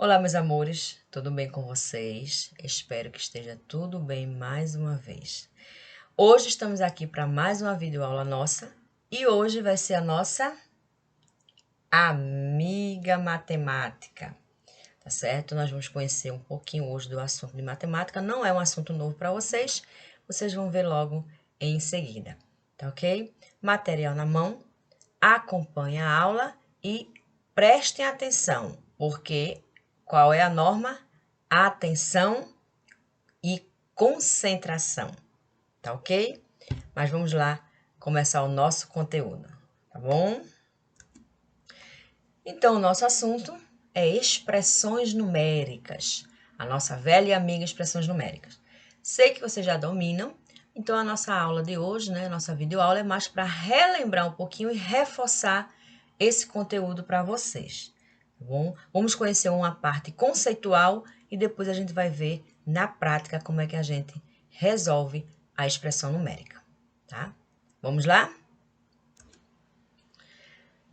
Olá, meus amores, tudo bem com vocês? Espero que esteja tudo bem mais uma vez. Hoje estamos aqui para mais uma videoaula nossa e hoje vai ser a nossa amiga matemática, tá certo? Nós vamos conhecer um pouquinho hoje do assunto de matemática, não é um assunto novo para vocês, vocês vão ver logo em seguida, tá ok? Material na mão, acompanhe a aula e prestem atenção, porque qual é a norma? Atenção e concentração, tá ok? Mas vamos lá começar o nosso conteúdo, tá bom? Então, o nosso assunto é expressões numéricas, a nossa velha e amiga expressões numéricas. Sei que vocês já dominam, então a nossa aula de hoje, né, a nossa videoaula é mais para relembrar um pouquinho e reforçar esse conteúdo para vocês, tá bom? Vamos conhecer uma parte conceitual e depois a gente vai ver na prática como é que a gente resolve a expressão numérica, tá? Vamos lá?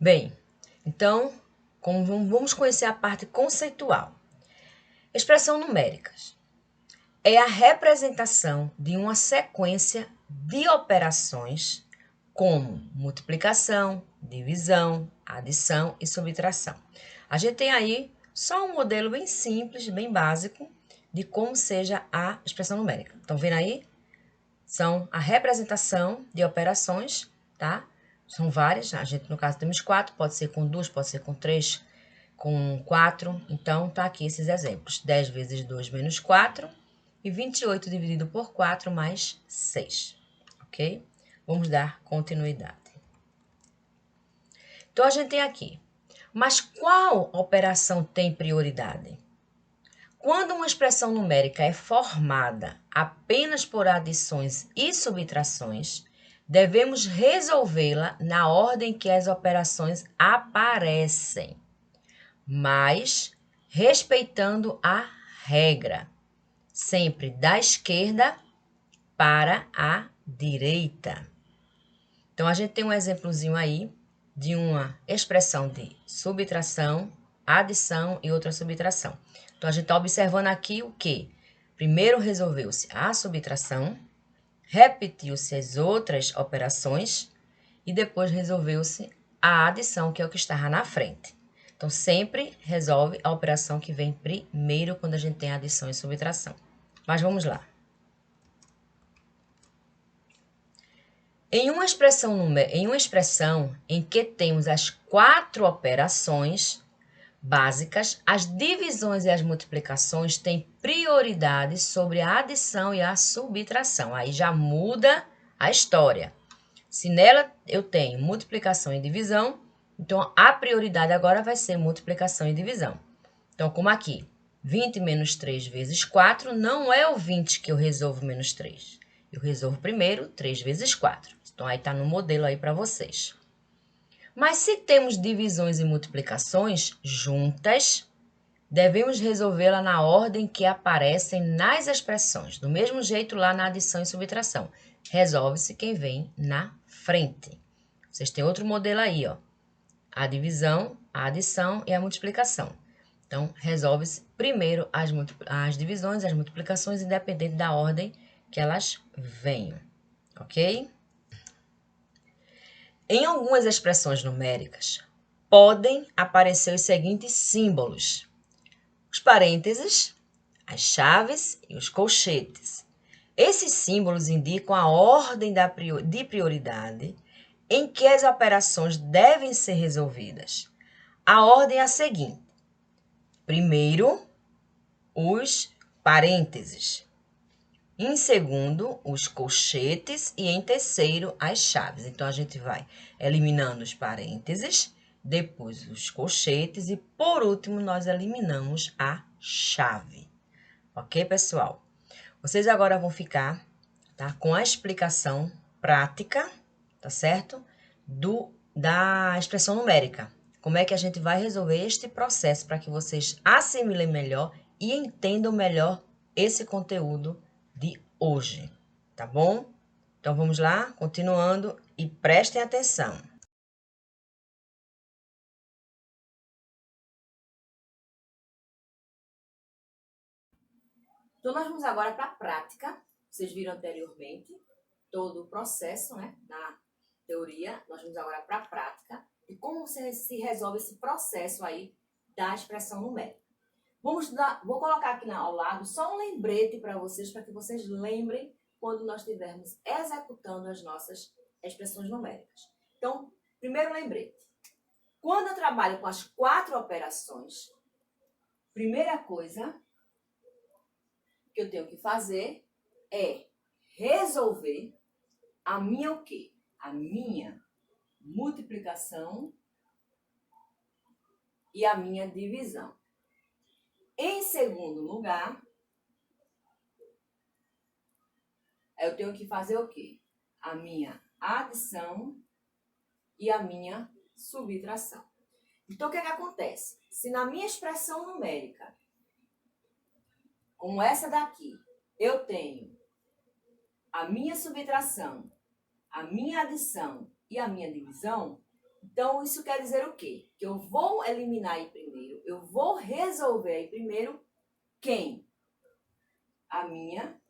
Bem, então, vamos conhecer a parte conceitual. Expressão numéricas é a representação de uma sequência de operações como multiplicação, divisão, adição e subtração. A gente tem aí só um modelo bem simples, bem básico, de como seja a expressão numérica. Estão vendo aí? São a representação de operações, tá? São várias, a gente no caso temos 4, pode ser com 2, pode ser com 3, com 4. Então, tá aqui esses exemplos. 10 vezes 2 menos 4 e 28 dividido por 4 mais 6, ok? Vamos dar continuidade. Então, a gente tem aqui, mas qual operação tem prioridade? Quando uma expressão numérica é formada apenas por adições e subtrações, devemos resolvê-la na ordem que as operações aparecem, mas respeitando a regra, sempre da esquerda para a direita. Então, a gente tem um exemplozinho aí de uma expressão de subtração, adição e outra subtração. Então, a gente está observando aqui o quê? Primeiro resolveu-se a subtração, repetiu-se as outras operações e depois resolveu-se a adição, que é o que estava na frente. Então, sempre resolve a operação que vem primeiro quando a gente tem adição e subtração. Mas vamos lá. Em uma expressão em que temos as 4 operações básicas, as divisões e as multiplicações têm prioridade sobre a adição e a subtração. Aí já muda a história. Se nela eu tenho multiplicação e divisão, então a prioridade agora vai ser multiplicação e divisão. Então, como aqui, 20 menos 3 vezes 4 não é o 20 que eu resolvo menos 3. Eu resolvo primeiro 3 vezes 4. Então, aí está no modelo aí para vocês. Mas se temos divisões e multiplicações juntas, devemos resolvê-la na ordem que aparecem nas expressões. Do mesmo jeito lá na adição e subtração. Resolve-se quem vem na frente. Vocês têm outro modelo aí, ó. A divisão, a adição e a multiplicação. Então, resolve-se primeiro as divisões e as multiplicações, independente da ordem que elas venham, ok? Em algumas expressões numéricas, podem aparecer os seguintes símbolos: os parênteses, as chaves e os colchetes. Esses símbolos indicam a ordem de prioridade em que as operações devem ser resolvidas. A ordem é a seguinte: primeiro, os parênteses. Em segundo, os colchetes e em terceiro, as chaves. Então, a gente vai eliminando os parênteses, depois os colchetes e, por último, nós eliminamos a chave. Ok, pessoal? Vocês agora vão ficar, tá, com a explicação prática, tá certo? Da expressão numérica. Como é que a gente vai resolver este processo para que vocês assimilem melhor e entendam melhor esse conteúdo de hoje, tá bom? Então, vamos lá, continuando e prestem atenção. Então, nós vamos agora para a prática. Vocês viram anteriormente todo o processo, né? Na teoria, nós vamos agora para a prática. E como se resolve esse processo aí da expressão numérica. Vou colocar aqui ao lado só um lembrete para vocês que vocês lembrem quando nós estivermos executando as nossas expressões numéricas. Então, primeiro lembrete. Quando eu trabalho com as 4 operações, primeira coisa que eu tenho que fazer é resolver a minha o quê? A minha multiplicação e a minha divisão. Em segundo lugar, eu tenho que fazer o quê? A minha adição e a minha subtração. Então, o que acontece? Se na minha expressão numérica, como essa daqui, eu tenho a minha subtração, a minha adição e a minha divisão, então isso quer dizer o quê? Que eu vou eliminar aí primeiro, eu vou resolver aí primeiro quem? A minha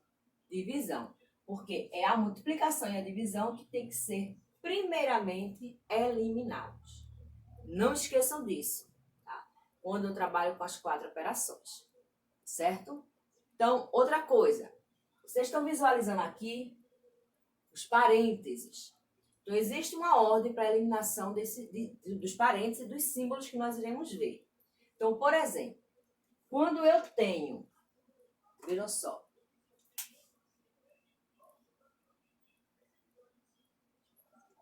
divisão. Porque é a multiplicação e a divisão que tem que ser primeiramente eliminados. Não esqueçam disso, tá? Quando eu trabalho com as 4 operações, certo? Então, outra coisa, vocês estão visualizando aqui os parênteses. Então, existe uma ordem para a eliminação dos parênteses e dos símbolos que nós iremos ver. Então, por exemplo, quando eu tenho, viram só,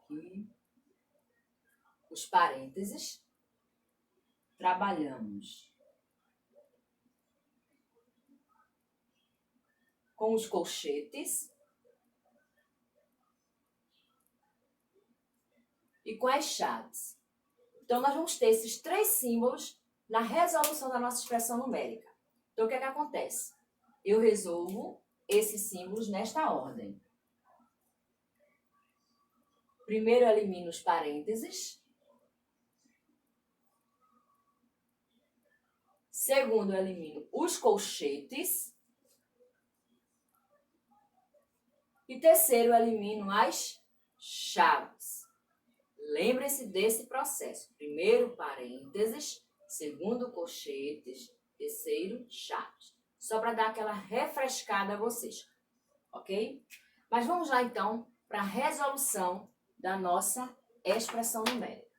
aqui, os parênteses, trabalhamos com os colchetes e com as chaves. Então, nós vamos ter esses 3 símbolos na resolução da nossa expressão numérica. Então, o que acontece? Eu resolvo esses símbolos nesta ordem. Primeiro, eu elimino os parênteses. Segundo, eu elimino os colchetes. E terceiro, eu elimino as chaves. Lembre-se desse processo. Primeiro, parênteses. Segundo, colchetes. Terceiro, chaves. Só para dar aquela refrescada a vocês. Ok? Mas vamos lá, então, para a resolução da nossa expressão numérica.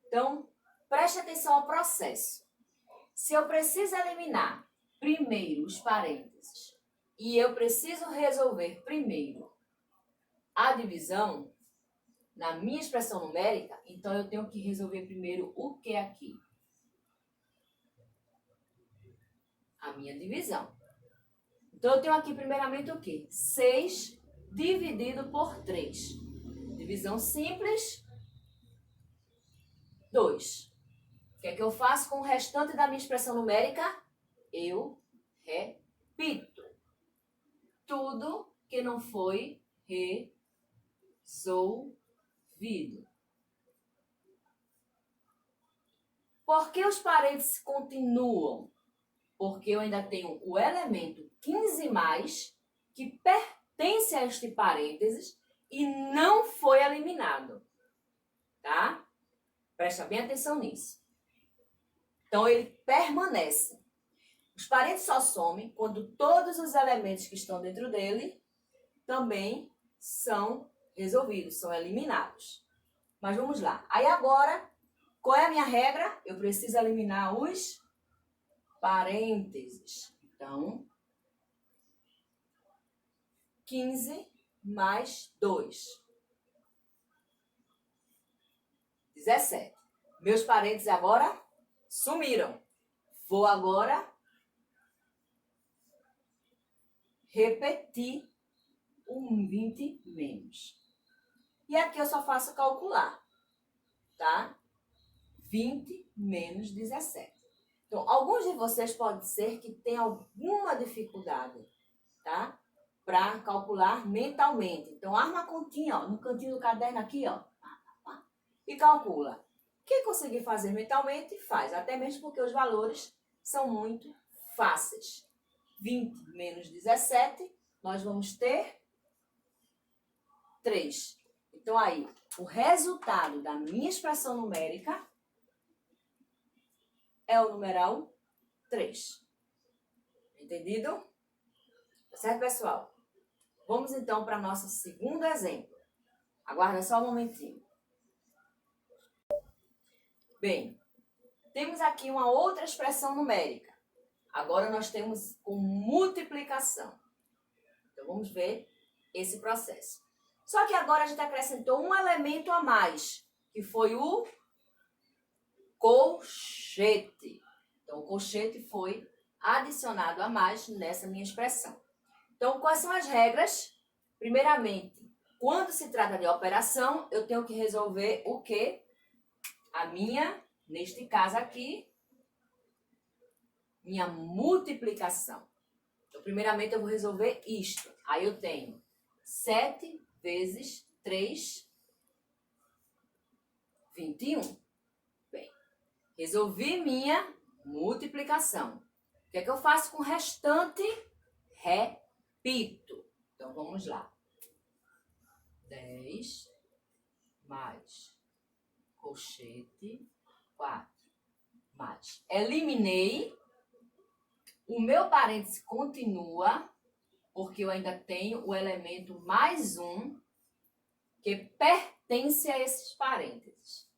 Então, preste atenção ao processo. Se eu preciso eliminar primeiro os parênteses e eu preciso resolver primeiro a divisão, na minha expressão numérica, então eu tenho que resolver primeiro o que aqui? A minha divisão. Então, eu tenho aqui primeiramente o quê? 6 dividido por 3. Divisão simples, 2. O que é que eu faço com o restante da minha expressão numérica? Eu repito. Tudo que não foi resolvido. Por que os parênteses continuam? Porque eu ainda tenho o elemento 15 mais, que pertence a este parênteses e não foi eliminado. Tá? Presta bem atenção nisso. Então, ele permanece. Os parênteses só somem quando todos os elementos que estão dentro dele também são resolvidos, são eliminados. Mas vamos lá. Aí agora, qual é a minha regra? Eu preciso eliminar os parênteses. Então, 15 mais 2. 17. Meus parênteses agora sumiram. Vou agora repetir o 20 menos. E aqui eu só faço calcular, tá? 20 menos 17. Então, alguns de vocês pode ser que tenham alguma dificuldade, tá? Para calcular mentalmente. Então, arma a continha, ó, no cantinho do caderno aqui, ó. E calcula. Quem conseguir fazer mentalmente, faz. Até mesmo porque os valores são muito fáceis. 20 menos 17, nós vamos ter 3. Então, aí, o resultado da minha expressão numérica é o numeral 3. Entendido? Certo, pessoal? Vamos, então, para nosso segundo exemplo. Aguarda só um momentinho. Bem, temos aqui uma outra expressão numérica. Agora nós temos com multiplicação. Então, vamos ver esse processo. Só que agora a gente acrescentou um elemento a mais, que foi o colchete. Então, o colchete foi adicionado a mais nessa minha expressão. Então, quais são as regras? Primeiramente, quando se trata de operação, eu tenho que resolver o quê? A minha, neste caso aqui, minha multiplicação. Então, primeiramente, eu vou resolver isto. Aí eu tenho 7 vezes 3, 21. Bem, resolvi minha multiplicação. O que é que eu faço com o restante? Repito. Então, vamos lá. 10 mais colchete 4 mais. Eliminei. O meu parêntese continua, porque eu ainda tenho o elemento mais um, que pertence a esses parênteses.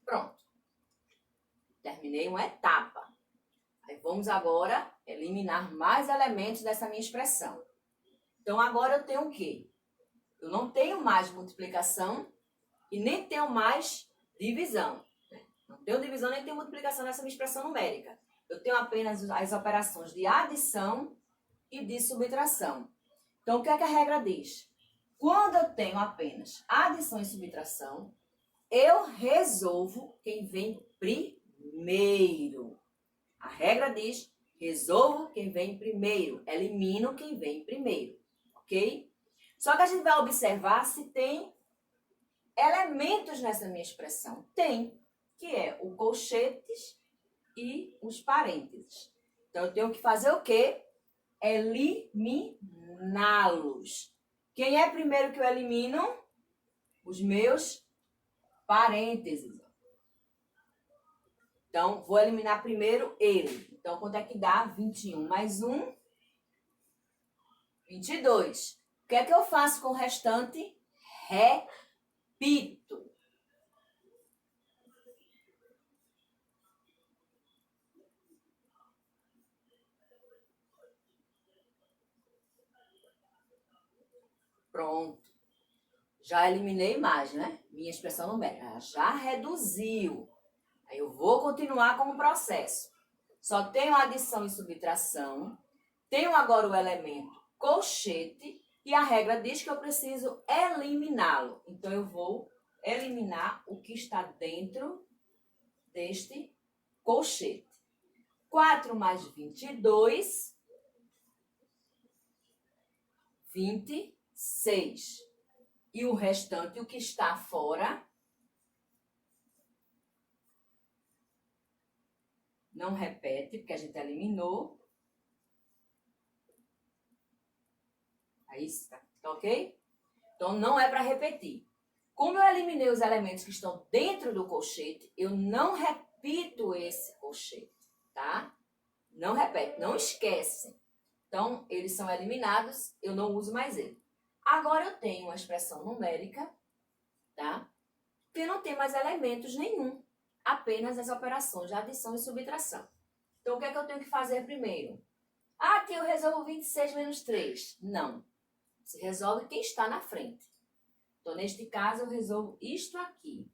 Pronto. Terminei uma etapa. Aí vamos agora eliminar mais elementos dessa minha expressão. Então, agora eu tenho o quê? Eu não tenho mais multiplicação e nem tenho mais divisão. Não tenho divisão nem tenho multiplicação nessa minha expressão numérica. Eu tenho apenas as operações de adição e de subtração. Então, o que é que a regra diz? Quando eu tenho apenas adição e subtração, eu resolvo quem vem primeiro. A regra diz, resolvo quem vem primeiro, elimino quem vem primeiro, ok? Só que a gente vai observar se tem elementos nessa minha expressão. Tem, que é o colchetes e os parênteses. Então, eu tenho que fazer o quê? Eliminá-los. Quem é primeiro que eu elimino? Os meus parênteses. Então, vou eliminar primeiro ele. Então, quanto é que dá? 21 mais 1, 22. O que é que eu faço com o restante? Repito. Pronto. Já eliminei mais, né? Minha expressão numérica já reduziu. Aí eu vou continuar com o processo. Só tenho adição e subtração. Tenho agora o elemento colchete. E a regra diz que eu preciso eliminá-lo. Então, eu vou eliminar o que está dentro deste colchete. 4 mais 22, 26. E o restante, o que está fora, não repete, porque a gente eliminou. Aí está, ok? Então, não é para repetir. Como eu eliminei os elementos que estão dentro do colchete, eu não repito esse colchete, tá? Não repete, não esquece. Então, eles são eliminados, eu não uso mais ele. Agora, eu tenho uma expressão numérica, tá? Que não tem mais elementos nenhum, apenas as operações de adição e subtração. Então, o que é que eu tenho que fazer primeiro? Ah, aqui eu resolvo 26 menos 3. Não. Você resolve quem está na frente. Então, neste caso, eu resolvo isto aqui.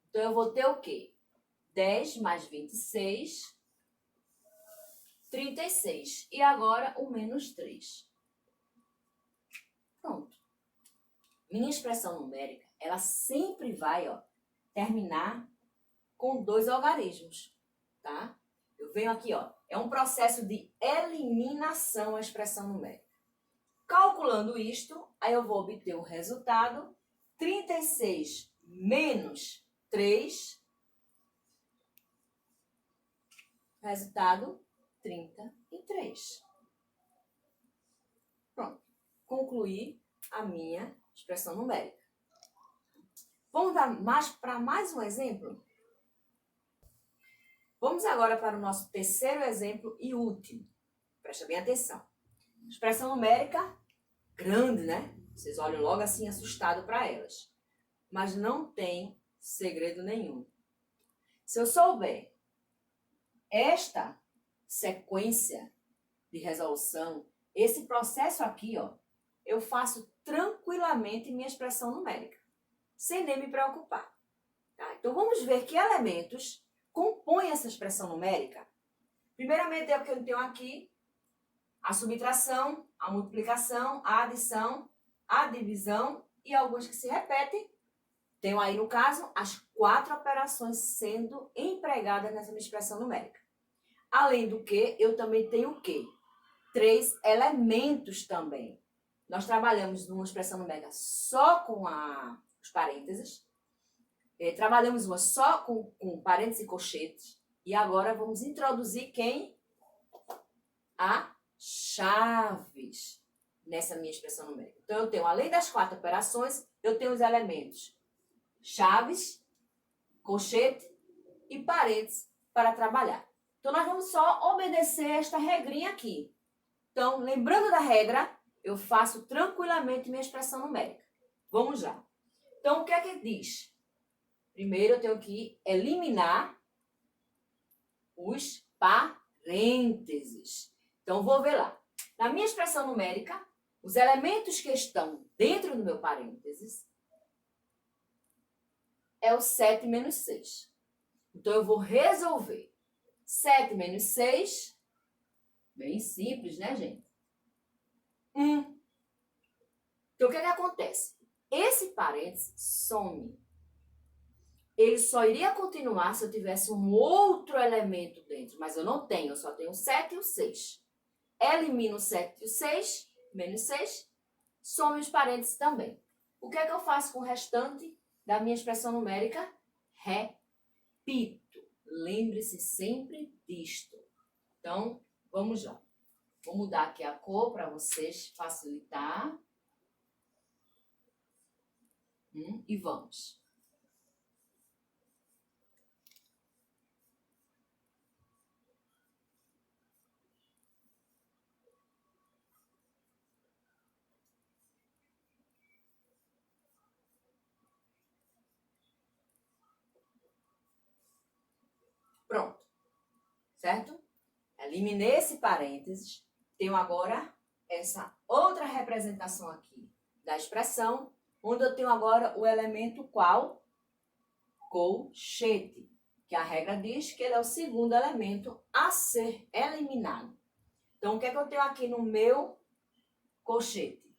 Então, eu vou ter o quê? 10 mais 26, 36. E agora, o menos 3. Pronto. Minha expressão numérica, ela sempre vai, terminar com 2 algarismos, tá? Eu venho aqui, é um processo de eliminação a expressão numérica. Calculando isto, aí eu vou obter o resultado 36 menos 3, resultado 33. Pronto, concluí a minha expressão numérica. Vamos para mais um exemplo? Vamos agora para o nosso terceiro exemplo e último. Presta bem atenção. Expressão numérica grande, né? Vocês olham logo assim assustado para elas. Mas não tem segredo nenhum. Se eu souber esta sequência de resolução, esse processo aqui, ó, eu faço tranquilamente minha expressão numérica, sem nem me preocupar. Tá? Então, vamos ver que elementos compõem essa expressão numérica. Primeiramente, é o que eu tenho aqui, a subtração, a multiplicação, a adição, a divisão e alguns que se repetem. Tenho aí, no caso, as 4 operações sendo empregadas nessa minha expressão numérica. Além do que, eu também tenho o quê? 3 elementos também. Nós trabalhamos numa expressão numérica só com os parênteses. Trabalhamos uma só com parênteses e colchetes. E agora vamos introduzir quem? A chaves nessa minha expressão numérica. Então, eu tenho, além das 4 operações, eu tenho os elementos chaves, colchete e parênteses para trabalhar. Então, nós vamos só obedecer esta regrinha aqui. Então, lembrando da regra, eu faço tranquilamente minha expressão numérica. Vamos lá. Então, o que é que diz? Primeiro, eu tenho que eliminar os parênteses. Então, vou ver lá. Na minha expressão numérica, os elementos que estão dentro do meu parênteses é o 7 menos 6. Então, eu vou resolver. 7 menos 6, bem simples, né, gente? 1. Então, o que acontece? Esse parênteses some. Ele só iria continuar se eu tivesse um outro elemento dentro, mas eu não tenho, eu só tenho o 7 e o 6. Elimino o 7 e o 6, menos 6, some os parênteses também. O que é que eu faço com o restante da minha expressão numérica? Repito. Lembre-se sempre disto. Então, vamos lá. Vou mudar aqui a cor para vocês facilitar. E vamos. Pronto. Certo? Eliminei esse parênteses. Tenho agora essa outra representação aqui da expressão, onde eu tenho agora o elemento qual? Colchete. Que a regra diz que ele é o segundo elemento a ser eliminado. Então, o que é que eu tenho aqui no meu colchete?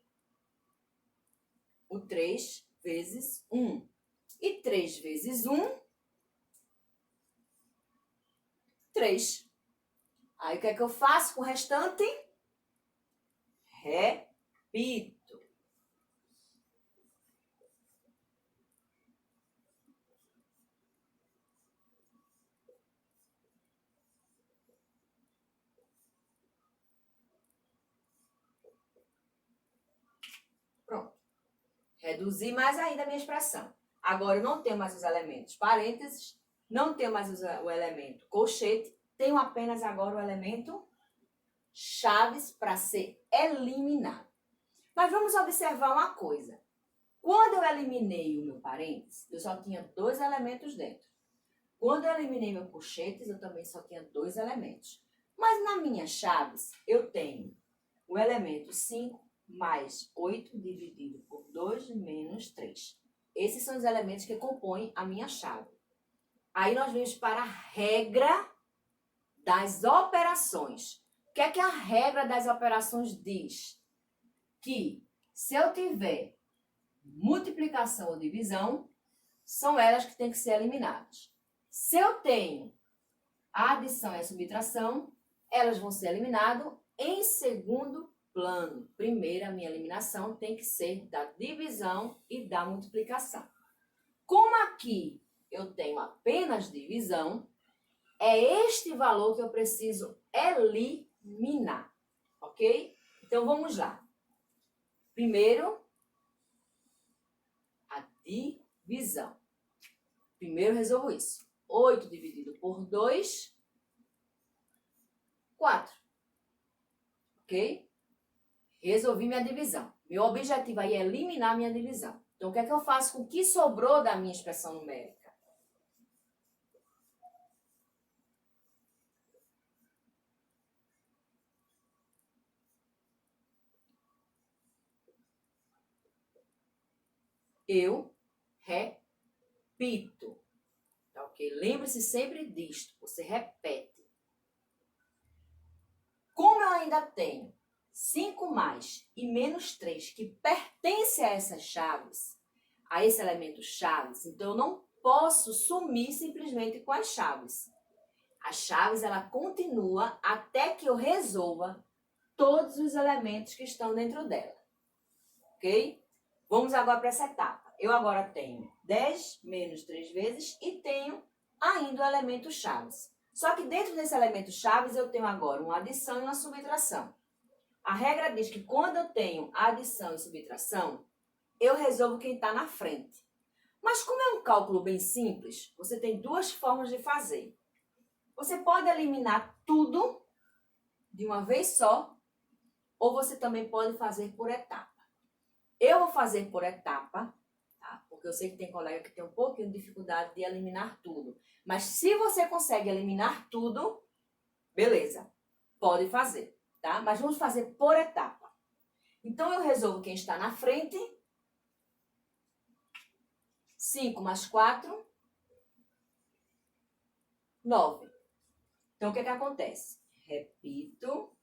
O 3 vezes 1. E 3 vezes 1, 3. Aí, o que é que eu faço com o restante? Repito. Pronto. Reduzi mais ainda a minha expressão. Agora, eu não tenho mais os elementos parênteses, não tenho mais o elemento colchete, tenho apenas agora o elemento chaves para ser eliminado. Mas vamos observar uma coisa. Quando eu eliminei o meu parênteses, eu só tinha 2 elementos dentro. Quando eu eliminei meu colchetes, eu também só tinha 2 elementos. Mas na minha chaves, eu tenho o elemento 5 mais 8 dividido por 2 menos 3. Esses são os elementos que compõem a minha chave. Aí nós vamos para a regra das operações. O que é que a regra das operações diz? Que se eu tiver multiplicação ou divisão, são elas que têm que ser eliminadas. Se eu tenho a adição e a subtração, elas vão ser eliminadas em segundo plano. Primeiro, a minha eliminação tem que ser da divisão e da multiplicação. Como aqui eu tenho apenas divisão, é este valor que eu preciso eliminar, ok? Então, vamos lá. Primeiro, a divisão. Primeiro, resolvo isso. 8 dividido por 2, 4. Ok? Resolvi minha divisão. Meu objetivo aí é eliminar minha divisão. Então, o que é que eu faço com o que sobrou da minha expressão numérica? Eu repito. Tá ok? Lembre-se sempre disto. Você repete. Como eu ainda tenho 5 mais e menos 3 que pertence a essas chaves, a esse elemento chaves, então eu não posso sumir simplesmente com as chaves. As chaves, ela continua até que eu resolva todos os elementos que estão dentro dela. Ok? Vamos agora para essa etapa. Eu agora tenho 10 menos 3 vezes e tenho ainda o elemento chaves. Só que dentro desse elemento chaves eu tenho agora uma adição e uma subtração. A regra diz que quando eu tenho adição e subtração, eu resolvo quem está na frente. Mas como é um cálculo bem simples, você tem duas formas de fazer. Você pode eliminar tudo de uma vez só, ou você também pode fazer por etapa. Eu vou fazer por etapa, tá? Porque eu sei que tem colega que tem um pouquinho de dificuldade de eliminar tudo. Mas se você consegue eliminar tudo, beleza, pode fazer, tá? Mas vamos fazer por etapa. Então, eu resolvo quem está na frente. 5 mais 4, 9. Então, o que é que acontece? Repito.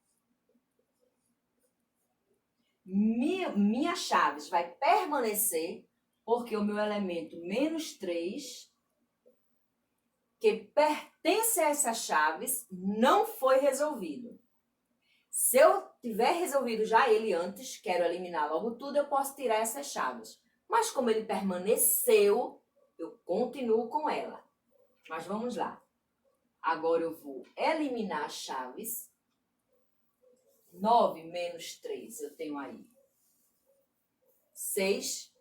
Minha chaves vai permanecer, porque o meu elemento menos 3, que pertence a essas chaves, não foi resolvido. Se eu tiver resolvido já ele antes, quero eliminar logo tudo, eu posso tirar essas chaves. Mas como ele permaneceu, eu continuo com ela. Mas vamos lá. Agora eu vou eliminar as chaves. 9 menos 3, eu tenho aí 6.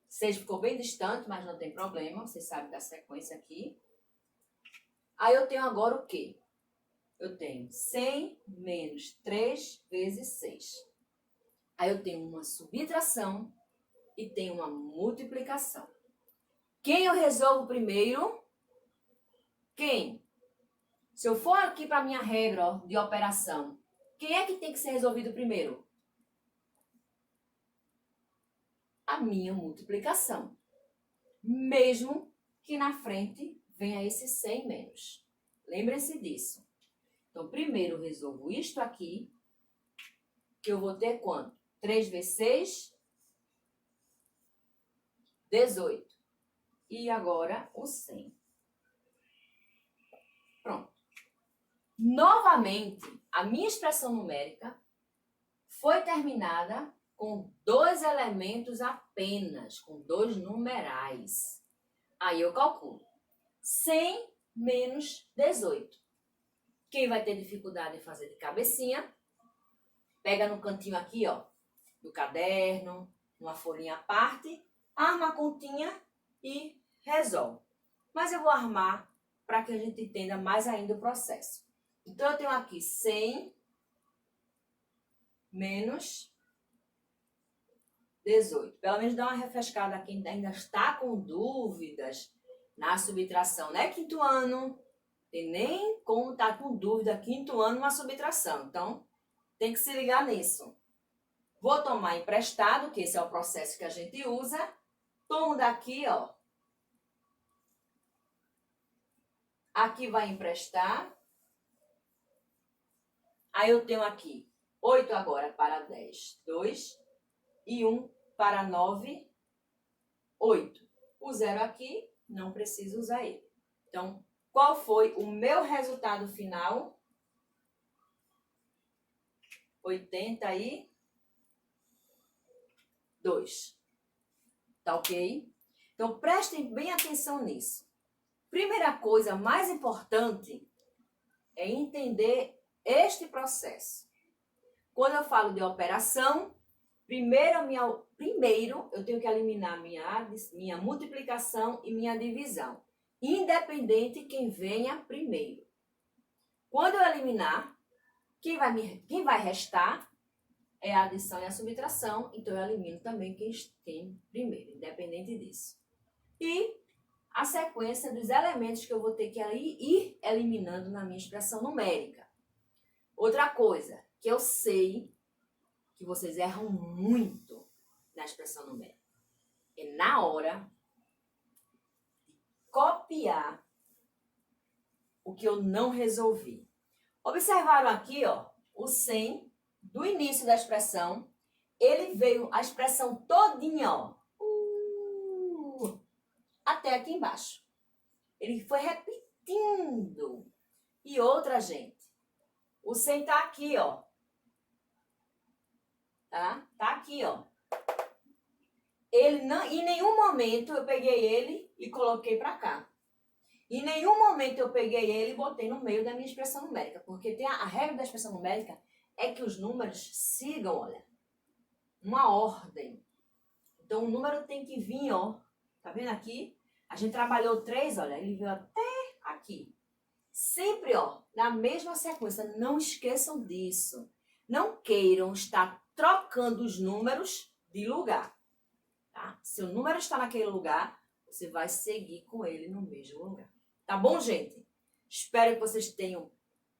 Seis ficou bem distante, mas não tem problema. Vocês sabem da sequência aqui. Aí eu tenho agora o quê? Eu tenho 100 menos 3 vezes 6. Aí eu tenho uma subtração e tenho uma multiplicação. Quem eu resolvo primeiro? Quem? Se eu for aqui para a minha regra de operação, quem é que tem que ser resolvido primeiro? A minha multiplicação. Mesmo que na frente venha esse 100 menos. Lembre-se disso. Então, primeiro eu resolvo isto aqui, que eu vou ter quanto? 3 vezes 6, 18. E agora o 100. Pronto. Novamente, a minha expressão numérica foi terminada com 2 elementos apenas, com 2 numerais. Aí eu calculo. 100 menos 18. Quem vai ter dificuldade em fazer de cabecinha, pega no cantinho aqui, ó, do caderno, uma folhinha à parte, arma a continha e resolve. Mas eu vou armar para que a gente entenda mais ainda o processo. Então, eu tenho aqui 100 menos 18. Pelo menos dá uma refrescada a quem ainda está com dúvidas na subtração, né? Quinto ano, tem nem como estar com dúvida, quinto ano, uma subtração. Então, tem que se ligar nisso. Vou tomar emprestado, que esse é o processo que a gente usa. Tomo daqui, ó. Aqui vai emprestar. Aí eu tenho aqui 8 agora para 10, 2. E 1 para 9, 8. O zero aqui, não preciso usar ele. Então, qual foi o meu resultado final? 84. 2. Tá ok? Então, prestem bem atenção nisso. Primeira coisa mais importante é entender este processo. Quando eu falo de operação, primeiro eu tenho que eliminar minha multiplicação e minha divisão, independente quem venha primeiro. Quando eu eliminar, quem vai restar é a adição e a subtração, então eu elimino também quem tem primeiro, independente disso. E a sequência dos elementos que eu vou ter que ir eliminando na minha expressão numérica. Outra coisa que eu sei que vocês erram muito na expressão numérica é na hora de copiar o que eu não resolvi. Observaram aqui, ó, o 100 do início da expressão, ele veio a expressão todinha, ó, até aqui embaixo. Ele foi repetindo. E outra, gente, o 100 tá aqui, ó. Tá? Tá aqui, ó. Ele não, em nenhum momento eu peguei ele e coloquei para cá. Em nenhum momento eu peguei ele e botei no meio da minha expressão numérica, porque tem a regra da expressão numérica é que os números sigam, olha, uma ordem. Então o número tem que vir, ó. Tá vendo aqui? A gente trabalhou 3, olha, ele veio até aqui. Sempre, ó, na mesma sequência. Não esqueçam disso. Não queiram estar trocando os números de lugar. Tá? Se o número está naquele lugar, você vai seguir com ele no mesmo lugar. Tá bom, gente? Espero que vocês tenham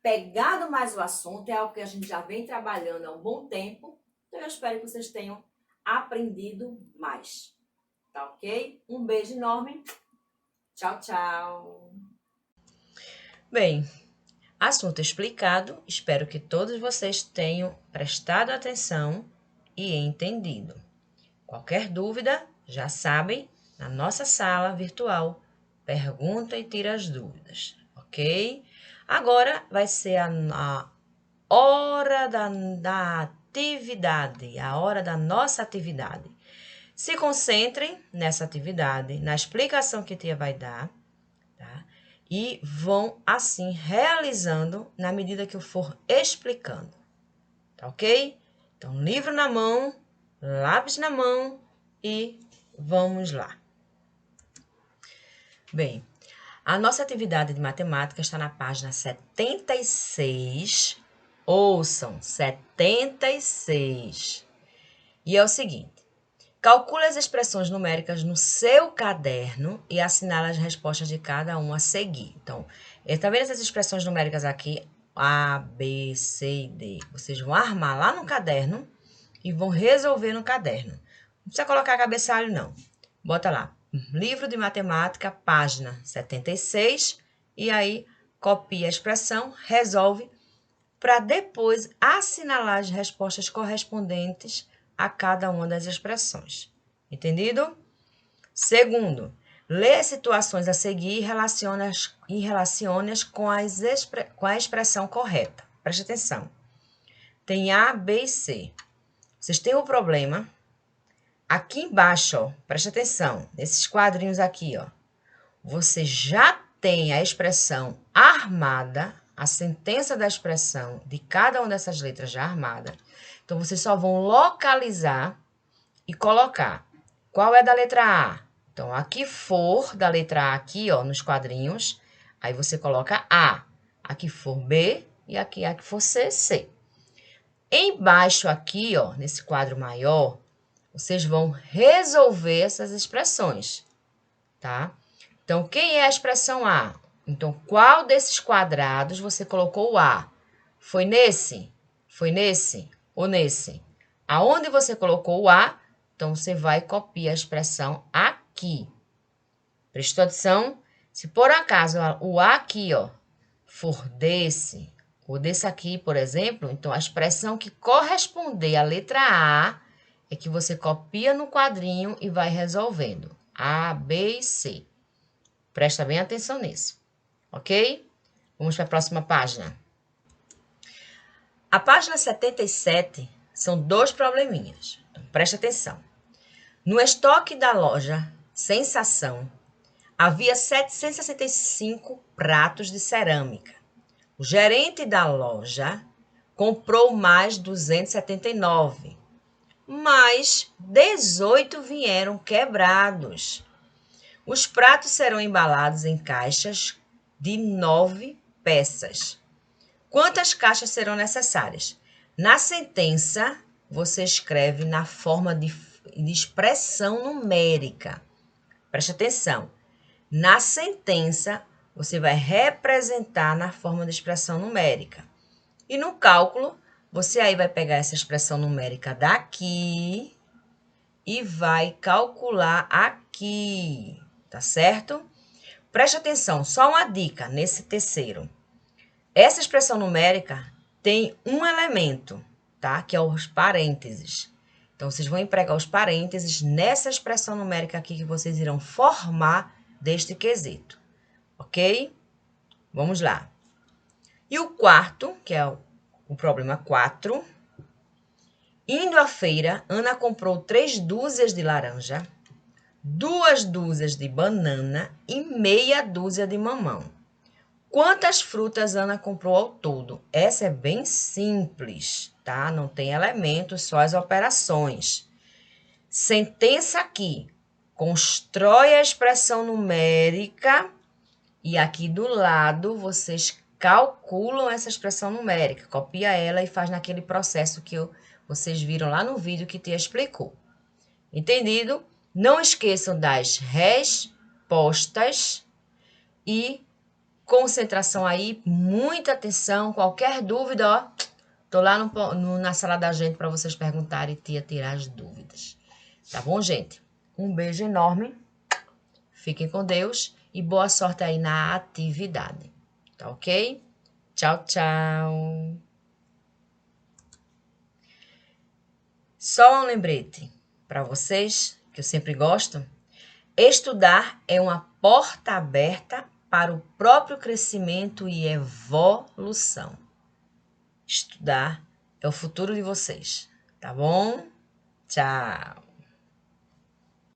pegado mais o assunto. É algo que a gente já vem trabalhando há um bom tempo. Então, eu espero que vocês tenham aprendido mais. Tá ok? Um beijo enorme. Tchau, tchau. Bem, assunto explicado. Espero que todos vocês tenham prestado atenção e entendido. Qualquer dúvida, já sabem, na nossa sala virtual, pergunta e tira as dúvidas, ok? Agora vai ser a hora da atividade, a hora da nossa atividade. Se concentrem nessa atividade, na explicação que a tia vai dar, tá? E vão, assim, realizando na medida que eu for explicando, tá ok? Então, livro na mão, lápis na mão e vamos lá. Bem, a nossa atividade de matemática está na página 76. Ouçam, 76. E é o seguinte. Calcule as expressões numéricas no seu caderno e assinale as respostas de cada um a seguir. Então, está vendo essas expressões numéricas aqui? A, B, C e D. Vocês vão armar lá no caderno e vão resolver no caderno. Não precisa colocar cabeçalho, não. Bota lá, livro de matemática, página 76, e aí copia a expressão, resolve, para depois assinalar as respostas correspondentes a cada uma das expressões. Entendido? Segundo, lê as situações a seguir e relacione-as com a expressão correta. Preste atenção. Tem A, B e C. Vocês têm um problema. Aqui embaixo, ó, preste atenção, nesses quadrinhos aqui, ó. Você já tem a expressão armada, a sentença da expressão de cada uma dessas letras já armada. Então, vocês só vão localizar e colocar. Qual é da letra A? Então, aqui for da letra A aqui, ó, nos quadrinhos, aí você coloca A. Aqui for B e aqui for C, C. Embaixo aqui, ó, nesse quadro maior, vocês vão resolver essas expressões, tá? Então, quem é a expressão A? Então, qual desses quadrados você colocou o A? Foi nesse? Foi nesse? Ou nesse? Aonde você colocou o A, então você vai copiar a expressão aqui. Prestou atenção? Se por acaso o A aqui, ó, for desse, ou desse aqui, por exemplo, então a expressão que corresponder à letra A é que você copia no quadrinho e vai resolvendo. A, B e C. Presta bem atenção nisso, ok? Vamos para a próxima página. A página 77 são 2 probleminhas. Então, presta atenção. No estoque da loja Sensação, havia 765 pratos de cerâmica. O gerente da loja comprou mais 279, mas 18 vieram quebrados. Os pratos serão embalados em caixas de 9 peças. Quantas caixas serão necessárias? Na sentença, você escreve na forma de expressão numérica. Preste atenção. Na sentença, você vai representar na forma de expressão numérica. E no cálculo, você aí vai pegar essa expressão numérica daqui e vai calcular aqui, tá certo? Preste atenção, só uma dica nesse terceiro. Essa expressão numérica tem um elemento, tá? Que é os parênteses. Então, vocês vão empregar os parênteses nessa expressão numérica aqui que vocês irão formar deste quesito, ok? Vamos lá. E o quarto, que é o problema 4. Indo à feira, Ana comprou 3 dúzias de laranja, 2 dúzias de banana e meia dúzia de mamão. Quantas frutas Ana comprou ao todo? Essa é bem simples, tá? Não tem elementos, só as operações. Sentença aqui. Constrói a expressão numérica e aqui do lado vocês calculam essa expressão numérica. Copia ela e faz naquele processo que vocês viram lá no vídeo que te explicou. Entendido? Não esqueçam das respostas e concentração aí, muita atenção. Qualquer dúvida, ó, tô lá na sala da gente para vocês perguntarem e tia tirar as dúvidas. Tá bom, gente? Um beijo enorme. Fiquem com Deus e boa sorte aí na atividade. Tá ok? Tchau, tchau. Só um lembrete para vocês, que eu sempre gosto. Estudar é uma porta aberta para o próprio crescimento e evolução. Estudar é o futuro de vocês, tá bom? Tchau!